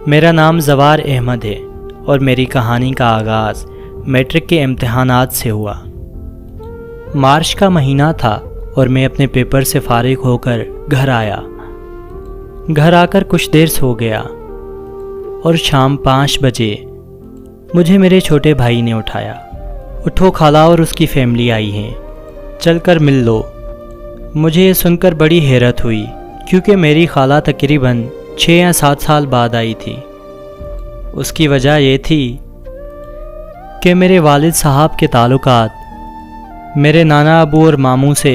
میرا نام زوار احمد ہے اور میری کہانی کا آغاز میٹرک کے امتحانات سے ہوا۔ مارچ کا مہینہ تھا اور میں اپنے پیپر سے فارغ ہو کر گھر آیا۔ گھر آ کر کچھ دیر سو گیا اور شام 5 بجے مجھے میرے چھوٹے بھائی نے اٹھایا۔ اٹھو خالہ اور اس کی فیملی آئی ہیں، چل کر مل لو۔ مجھے یہ سن کر بڑی حیرت ہوئی کیونکہ میری خالہ تقریباً 6 یا 7 سال بعد آئی تھی۔ اس کی وجہ یہ تھی کہ میرے والد صاحب کے تعلقات میرے نانا ابو اور ماموں سے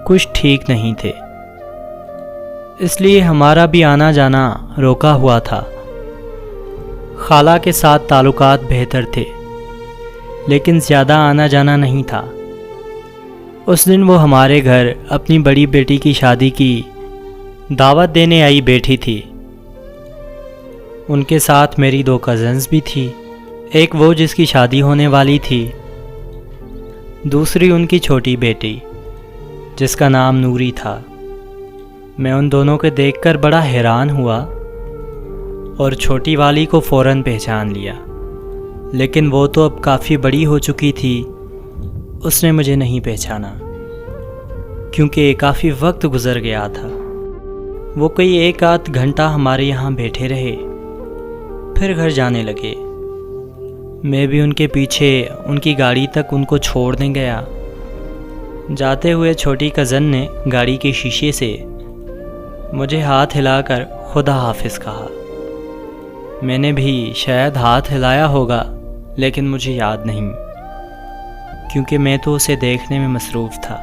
کچھ ٹھیک نہیں تھے، اس لیے ہمارا بھی آنا جانا روکا ہوا تھا۔ خالہ کے ساتھ تعلقات بہتر تھے لیکن زیادہ آنا جانا نہیں تھا۔ اس دن وہ ہمارے گھر اپنی بڑی بیٹی کی شادی کی دعوت دینے آئی بیٹھی تھی۔ ان کے ساتھ میری 2 کزنز بھی تھی، ایک وہ جس کی شادی ہونے والی تھی، دوسری ان کی چھوٹی بیٹی جس کا نام نوری تھا۔ میں ان دونوں کو دیکھ کر بڑا حیران ہوا اور چھوٹی والی کو فوراً پہچان لیا، لیکن وہ تو اب کافی بڑی ہو چکی تھی، اس نے مجھے نہیں پہچانا کیونکہ کافی وقت گزر گیا تھا۔ وہ کوئی 1 آدھ گھنٹہ ہمارے یہاں بیٹھے رہے، پھر گھر جانے لگے۔ میں بھی ان کے پیچھے ان کی گاڑی تک ان کو چھوڑنے گیا۔ جاتے ہوئے چھوٹی کزن نے گاڑی کے شیشے سے مجھے ہاتھ ہلا کر خدا حافظ کہا۔ میں نے بھی شاید ہاتھ ہلایا ہوگا لیکن مجھے یاد نہیں کیونکہ میں تو اسے دیکھنے میں مصروف تھا۔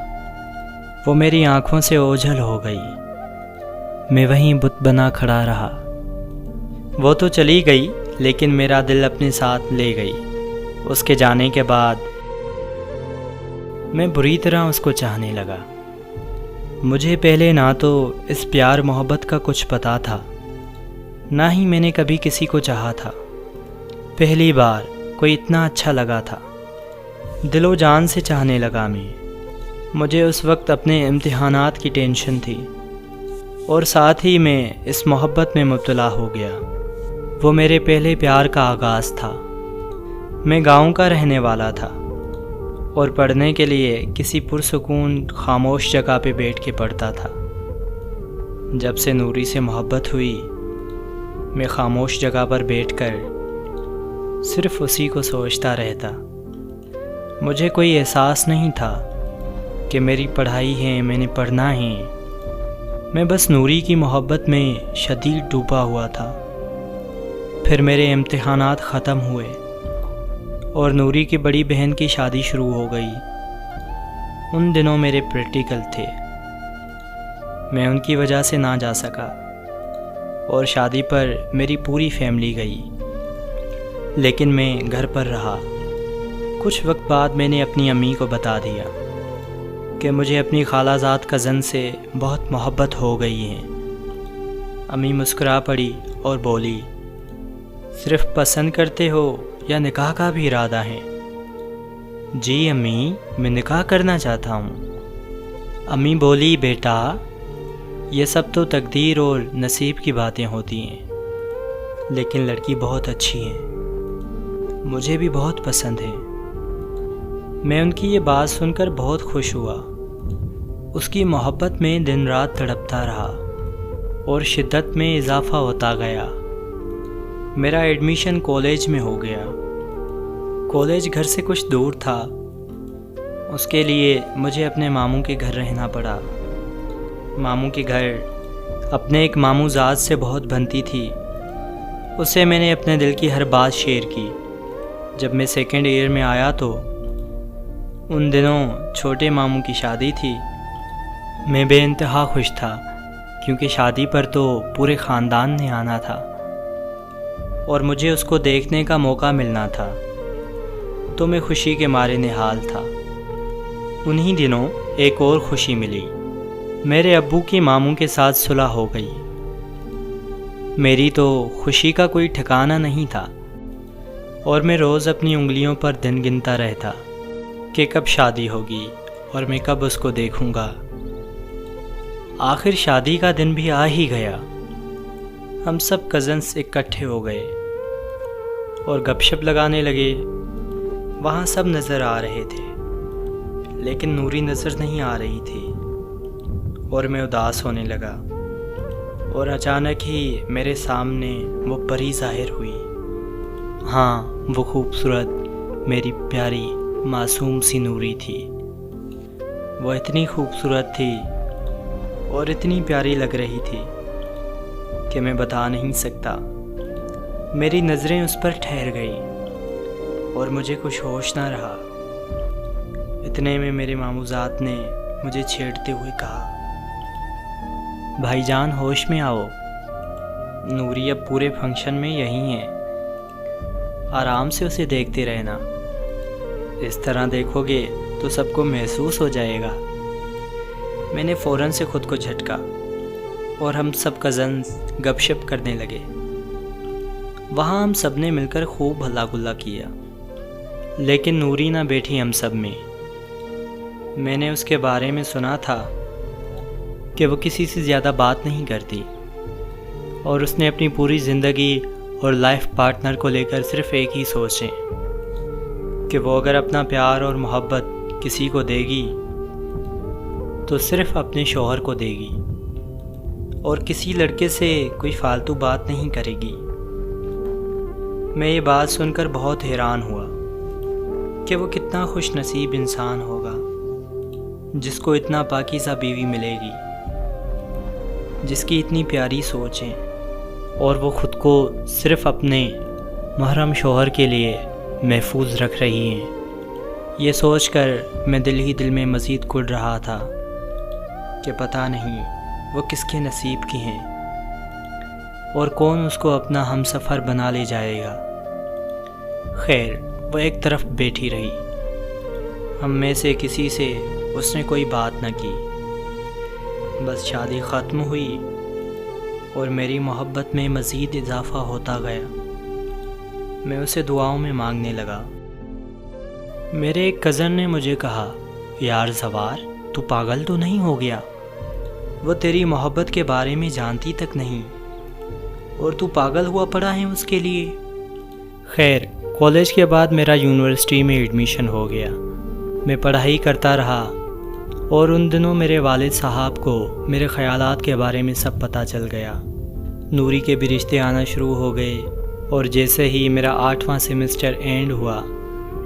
وہ میری آنکھوں سے اوجھل ہو گئی۔ میں وہیں بت بنا کھڑا رہا۔ وہ تو چلی گئی لیکن میرا دل اپنے ساتھ لے گئی۔ اس کے جانے کے بعد میں بری طرح اس کو چاہنے لگا۔ مجھے پہلے نہ تو اس پیار محبت کا کچھ پتہ تھا، نہ ہی میں نے کبھی کسی کو چاہا تھا۔ پہلی بار کوئی اتنا اچھا لگا تھا، دل و جان سے چاہنے لگا میں۔ مجھے اس وقت اپنے امتحانات کی ٹینشن تھی اور ساتھ ہی میں اس محبت میں مبتلا ہو گیا۔ وہ میرے پہلے پیار کا آغاز تھا۔ میں گاؤں کا رہنے والا تھا اور پڑھنے کے لیے کسی پرسکون خاموش جگہ پہ بیٹھ کے پڑھتا تھا۔ جب سے نوری سے محبت ہوئی، میں خاموش جگہ پر بیٹھ کر صرف اسی کو سوچتا رہتا۔ مجھے کوئی احساس نہیں تھا کہ میری پڑھائی ہے، میں نے پڑھنا ہے۔ میں بس نوری کی محبت میں شدید ڈوبا ہوا تھا۔ پھر میرے امتحانات ختم ہوئے اور نوری کی بڑی بہن کی شادی شروع ہو گئی۔ ان دنوں میرے پریکٹیکل تھے، میں ان کی وجہ سے نہ جا سکا اور شادی پر میری پوری فیملی گئی، لیکن میں گھر پر رہا۔ کچھ وقت بعد میں نے اپنی امی کو بتا دیا کہ مجھے اپنی خالہ زاد کزن سے بہت محبت ہو گئی ہے۔ امی مسکرا پڑی اور بولی، صرف پسند کرتے ہو یا نکاح کا بھی ارادہ ہے؟ جی امی، میں نکاح کرنا چاہتا ہوں۔ امی بولی، بیٹا یہ سب تو تقدیر اور نصیب کی باتیں ہوتی ہیں، لیکن لڑکی بہت اچھی ہے، مجھے بھی بہت پسند ہے۔ میں ان کی یہ بات سن کر بہت خوش ہوا۔ اس کی محبت میں دن رات تڑپتا رہا اور شدت میں اضافہ ہوتا گیا۔ میرا ایڈمیشن کالج میں ہو گیا۔ کالج گھر سے کچھ دور تھا، اس کے لیے مجھے اپنے ماموں کے گھر رہنا پڑا۔ ماموں کے گھر اپنے ایک ماموں زاد سے بہت بنتی تھی، اس سے میں نے اپنے دل کی ہر بات شیئر کی۔ جب میں 2nd ایئر میں آیا تو ان دنوں چھوٹے ماموں کی شادی تھی۔ میں بے انتہا خوش تھا کیونکہ شادی پر تو پورے خاندان نے آنا تھا اور مجھے اس کو دیکھنے کا موقع ملنا تھا، تو میں خوشی کے مارے نہال تھا۔ انہی دنوں ایک اور خوشی ملی، میرے ابو کی ماموں کے ساتھ صلح ہو گئی۔ میری تو خوشی کا کوئی ٹھکانہ نہیں تھا اور میں روز اپنی انگلیوں پر دن گنتا رہتا کہ کب شادی ہوگی اور میں کب اس کو دیکھوں گا۔ آخر شادی کا دن بھی آ ہی گیا۔ ہم سب کزنس اکٹھے ہو گئے اور گپ شپ لگانے لگے۔ وہاں سب نظر آ رہے تھے لیکن نوری نظر نہیں آ رہی تھی اور میں اداس ہونے لگا، اور اچانک ہی میرے سامنے وہ پری ظاہر ہوئی۔ ہاں، وہ خوبصورت، میری پیاری معصوم سی نوری تھی۔ وہ اتنی خوبصورت تھی اور اتنی پیاری لگ رہی تھی کہ میں بتا نہیں سکتا۔ میری نظریں اس پر ٹھہر گئی اور مجھے کچھ ہوش نہ رہا۔ اتنے میں میرے ماموزاد نے مجھے چھیڑتے ہوئے کہا، بھائی جان ہوش میں آؤ، نوری اب پورے فنکشن میں یہی ہے، آرام سے اسے دیکھتے رہنا، اس طرح دیکھو گے تو سب کو محسوس ہو جائے گا۔ میں نے فوراً سے خود کو جھٹکا اور ہم سب کزنز گپ شپ کرنے لگے۔ وہاں ہم سب نے مل کر خوب ہلا گلا کیا، لیکن نوری نہ بیٹھی ہم سب میں۔ میں نے اس کے بارے میں سنا تھا کہ وہ کسی سے زیادہ بات نہیں کرتی اور اس نے اپنی پوری زندگی اور لائف پارٹنر کو لے کر صرف ایک ہی سوچ ہے کہ وہ اگر اپنا پیار اور محبت کسی کو دے گی تو صرف اپنے شوہر کو دے گی اور کسی لڑکے سے کوئی فالتو بات نہیں کرے گی۔ میں یہ بات سن کر بہت حیران ہوا کہ وہ کتنا خوش نصیب انسان ہوگا جس کو اتنا پاکیزہ بیوی ملے گی، جس کی اتنی پیاری سوچ ہے اور وہ خود کو صرف اپنے محرم شوہر کے لیے محفوظ رکھ رہی ہیں۔ یہ سوچ کر میں دل ہی دل میں مزید کڑ رہا تھا کہ پتہ نہیں وہ کس کے نصیب کی ہیں اور کون اس کو اپنا ہم سفر بنا لے جائے گا۔ خیر، وہ ایک طرف بیٹھی رہی۔ ہم میں سے کسی سے اس نے کوئی بات نہ کی۔ بس شادی ختم ہوئی اور میری محبت میں مزید اضافہ ہوتا گیا۔ میں اسے دعاؤں میں مانگنے لگا۔ میرے ایک کزن نے مجھے کہا، یار زوار، تو پاگل تو نہیں ہو گیا؟ وہ تیری محبت کے بارے میں جانتی تک نہیں اور تو پاگل ہوا پڑا ہے اس کے لیے۔ خیر، کالج کے بعد میرا یونیورسٹی میں ایڈمیشن ہو گیا۔ میں پڑھائی کرتا رہا اور ان دنوں میرے والد صاحب کو میرے خیالات کے بارے میں سب پتہ چل گیا۔ نوری کے بھی رشتے آنا شروع ہو گئے اور جیسے ہی میرا 8واں سیمسٹر اینڈ ہوا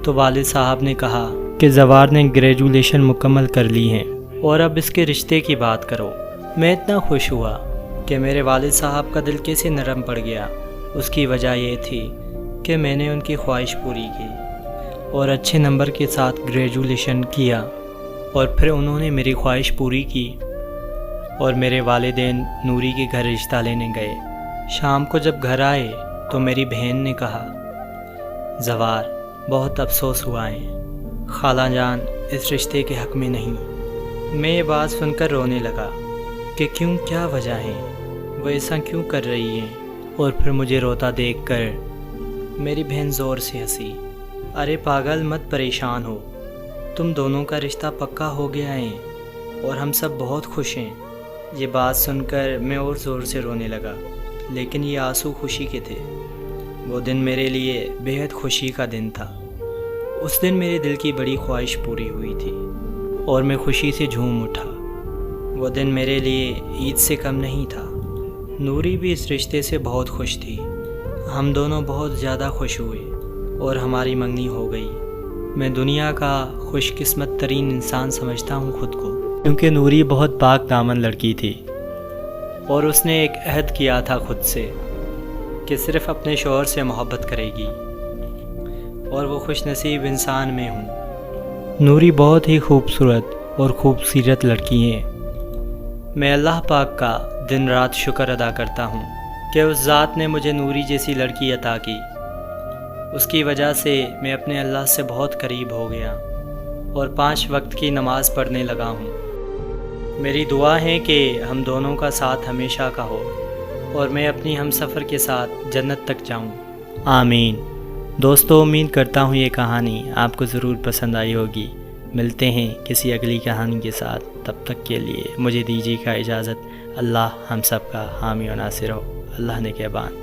تو والد صاحب نے کہا کہ زوار نے گریجویشن مکمل کر لی ہے اور اب اس کے رشتے کی بات کرو۔ میں اتنا خوش ہوا کہ میرے والد صاحب کا دل کیسے نرم پڑ گیا۔ اس کی وجہ یہ تھی کہ میں نے ان کی خواہش پوری کی اور اچھے نمبر کے ساتھ گریجویشن کیا، اور پھر انہوں نے میری خواہش پوری کی اور میرے والدین نوری کے گھر رشتہ لینے گئے۔ شام کو جب گھر آئے تو میری بہن نے کہا، زوار، بہت افسوس ہوا ہے، خالہ جان اس رشتے کے حق میں نہیں۔ میں یہ بات سن کر رونے لگا کہ کیوں، کیا وجہ ہے، وہ ایسا کیوں کر رہی ہے؟ اور پھر مجھے روتا دیکھ کر میری بہن زور سے ہنسی۔ ارے پاگل، مت پریشان ہو، تم دونوں کا رشتہ پکا ہو گیا ہے اور ہم سب بہت خوش ہیں۔ یہ بات سن کر میں اور زور سے رونے لگا، لیکن یہ آنسو خوشی کے تھے۔ وہ دن میرے لیے بہت خوشی کا دن تھا۔ اس دن میرے دل کی بڑی خواہش پوری ہوئی تھی اور میں خوشی سے جھوم اٹھا۔ وہ دن میرے لیے عید سے کم نہیں تھا۔ نوری بھی اس رشتے سے بہت خوش تھی۔ ہم دونوں بہت زیادہ خوش ہوئے اور ہماری منگنی ہو گئی۔ میں دنیا کا خوش قسمت ترین انسان سمجھتا ہوں خود کو، کیونکہ نوری بہت پاک دامن لڑکی تھی اور اس نے ایک عہد کیا تھا خود سے کہ صرف اپنے شوہر سے محبت کرے گی، اور وہ خوش نصیب انسان میں ہوں۔ نوری بہت ہی خوبصورت اور خوبصورت لڑکی ہے۔ میں اللہ پاک کا دن رات شکر ادا کرتا ہوں کہ اس ذات نے مجھے نوری جیسی لڑکی عطا کی۔ اس کی وجہ سے میں اپنے اللہ سے بہت قریب ہو گیا اور 5 وقت کی نماز پڑھنے لگا ہوں۔ میری دعا ہے کہ ہم دونوں کا ساتھ ہمیشہ کا ہو اور میں اپنی ہم سفر کے ساتھ جنت تک جاؤں، آمین۔ دوستو، امید کرتا ہوں یہ کہانی آپ کو ضرور پسند آئی ہوگی۔ ملتے ہیں کسی اگلی کہانی کے ساتھ، تب تک کے لیے مجھے دیجیے کا اجازت۔ اللہ ہم سب کا حامی و ناصر ہو۔ اللہ نے کیا بان